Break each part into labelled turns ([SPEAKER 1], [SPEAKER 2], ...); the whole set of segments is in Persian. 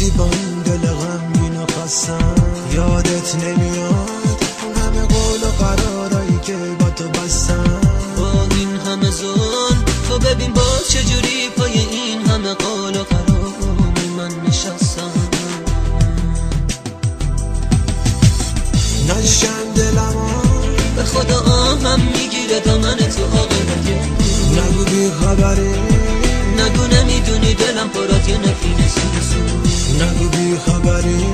[SPEAKER 1] بودی با این دل غمگین و خستم، یادت نمیاد اون همه قول و قرارایی که با تو بستم.
[SPEAKER 2] با این همه ظلم تو ببین باز چجوری پای این همه قول و قرار من نشستم.
[SPEAKER 1] نشم دلم
[SPEAKER 2] به خدا آهم میگیره دامن تو عاقبت.
[SPEAKER 1] نگو بی خبری،
[SPEAKER 2] نگو نمیدونی دلم پرات یه نفینه سوز.
[SPEAKER 1] نگو بی خبری،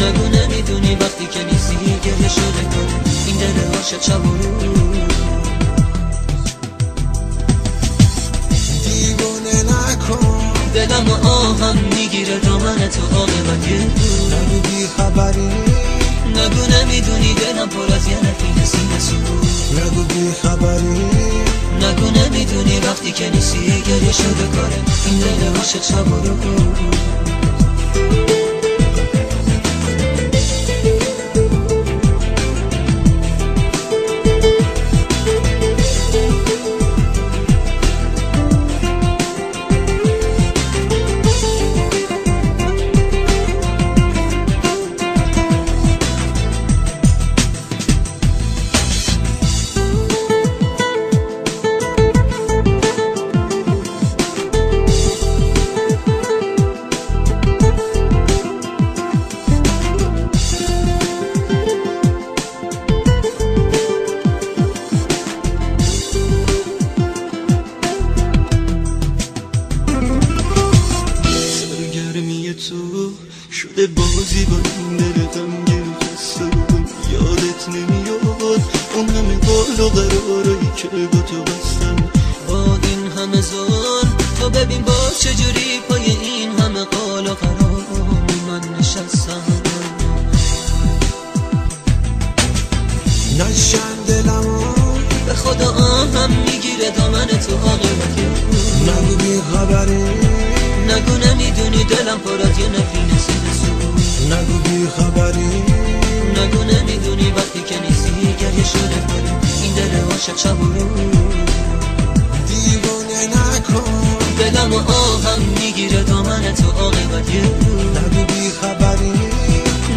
[SPEAKER 2] نگو نمیدونی وقتی که نیستی گریه شده کنه این دل عاشق شب و روز.
[SPEAKER 1] دیوونه نکن
[SPEAKER 2] دلم و آهم میگیره دامن تو عاقبت.
[SPEAKER 1] نگو بی خبری،
[SPEAKER 2] نگو نمیدونی دلم پر از یه نفینه سینه سوز.
[SPEAKER 1] نگو بی خبری،
[SPEAKER 2] نگو نمیدونی وقتی که نیستی گریه شده کاره این دل عاشق شب و روز.
[SPEAKER 3] شده بازی با این دل غمگین و خسته، یادت نمیاد اون همه قول و قرارایی که با تو بستم.
[SPEAKER 2] با این همه ظلم تو ببین باز چجوری پای این همه قول و قرار من نشستم.
[SPEAKER 1] نشم دلم
[SPEAKER 2] به خدا آهم میگیره دامن تو عاقبت.
[SPEAKER 1] نگو بی خبری،
[SPEAKER 2] نگو نمیدونی دلم پر از یه نفینه سینه سوز.
[SPEAKER 1] نگو بی خبری،
[SPEAKER 2] نگو نمیدونی وقتی که نیستی گریه شده کنه این دل عاشق شب و روز.
[SPEAKER 1] دیوونه نکن
[SPEAKER 2] دلم و آهم میگیره دامن تو عاقبت.
[SPEAKER 1] نگو بی خبری،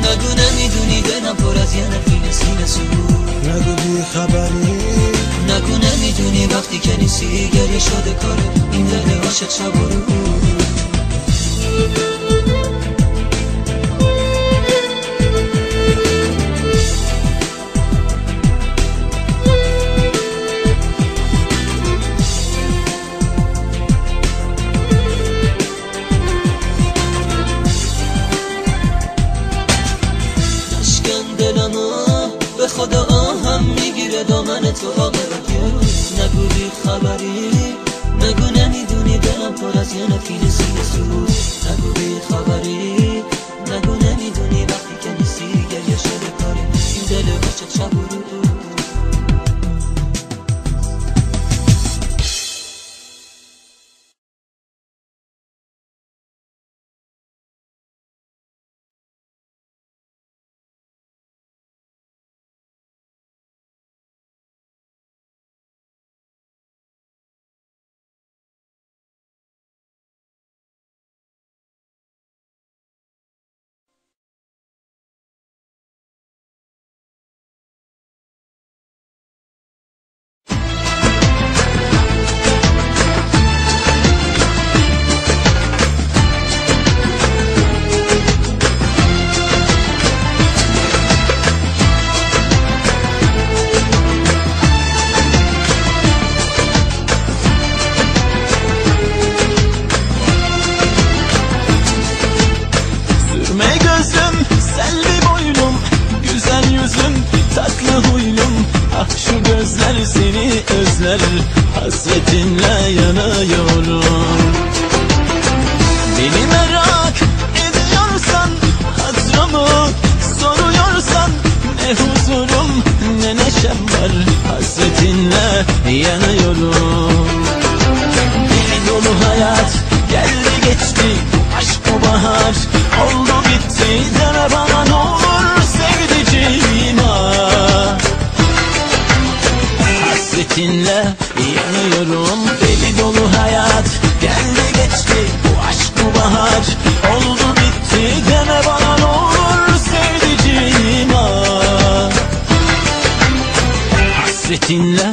[SPEAKER 2] نگو نمیدونی دلم پر از یه نفینه سینه سوز.
[SPEAKER 1] نگو بی خبری،
[SPEAKER 2] نگو نمیدونی وقتی که نیستی گریه شده کاره این دل عاشق شب و روز. نشکن دلمو به خدا آهم میگیره دامن تو عاقبت. نگو بی خبری، نگو نمیدونی دلم پر از یه نفینه سینه سوز. نگو بی خبری، نگو نمیدونی وقتی که نیستی گریه شده کاره این دل عاشق شب و روز.
[SPEAKER 3] Şu gözler seni özler, hasretinle yanıyorum. Beni merak ediyorsan, hatırımı soruyorsan, ne huzurum ne neşem var, hasretinle yanıyorum. Deli dolu hayat geldi geçti, aşk bu bahar oldu bitti. Deme bana ne olur sevdiceğim ah. Hasretinle yanıyorum. Deli dolu hayat geldi geçti, bu aşk bu bahar oldu bitti.
[SPEAKER 2] Hasretinle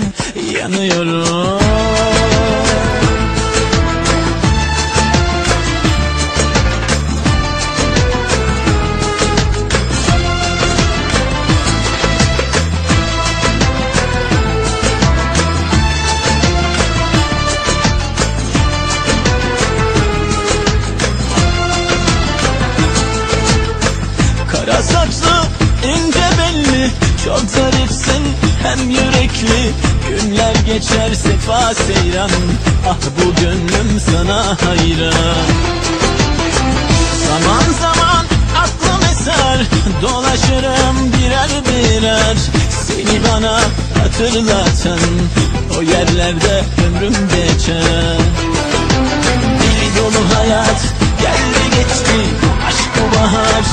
[SPEAKER 2] yanıyorum. Kara saçlı, ince belli, çok zarifsin hem yürekli. Günler geçer sefa seyran, ah bu gönlüm sana hayran. Zaman zaman aklım eser, dolaşırım birer birer. Seni bana hatırlatan o yerlerde ömrüm geçer. Deli dolu hayat geldi geçti, aşk bu bahar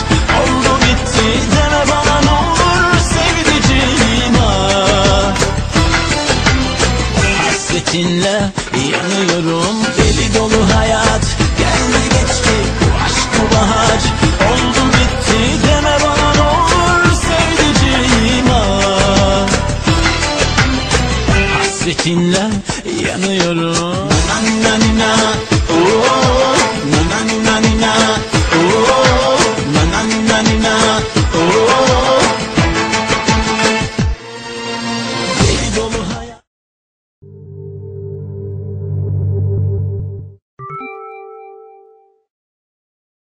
[SPEAKER 2] oldu bitti. Deme bana ne olur sevdiceğim, ah. Hasretinle yanıyorum. Deli dolu hayat geldi geçti, aşk bu bahar oldu bitti. Deme bana ne olur sevdiceğim, ah. Hasretinle yanıyorum.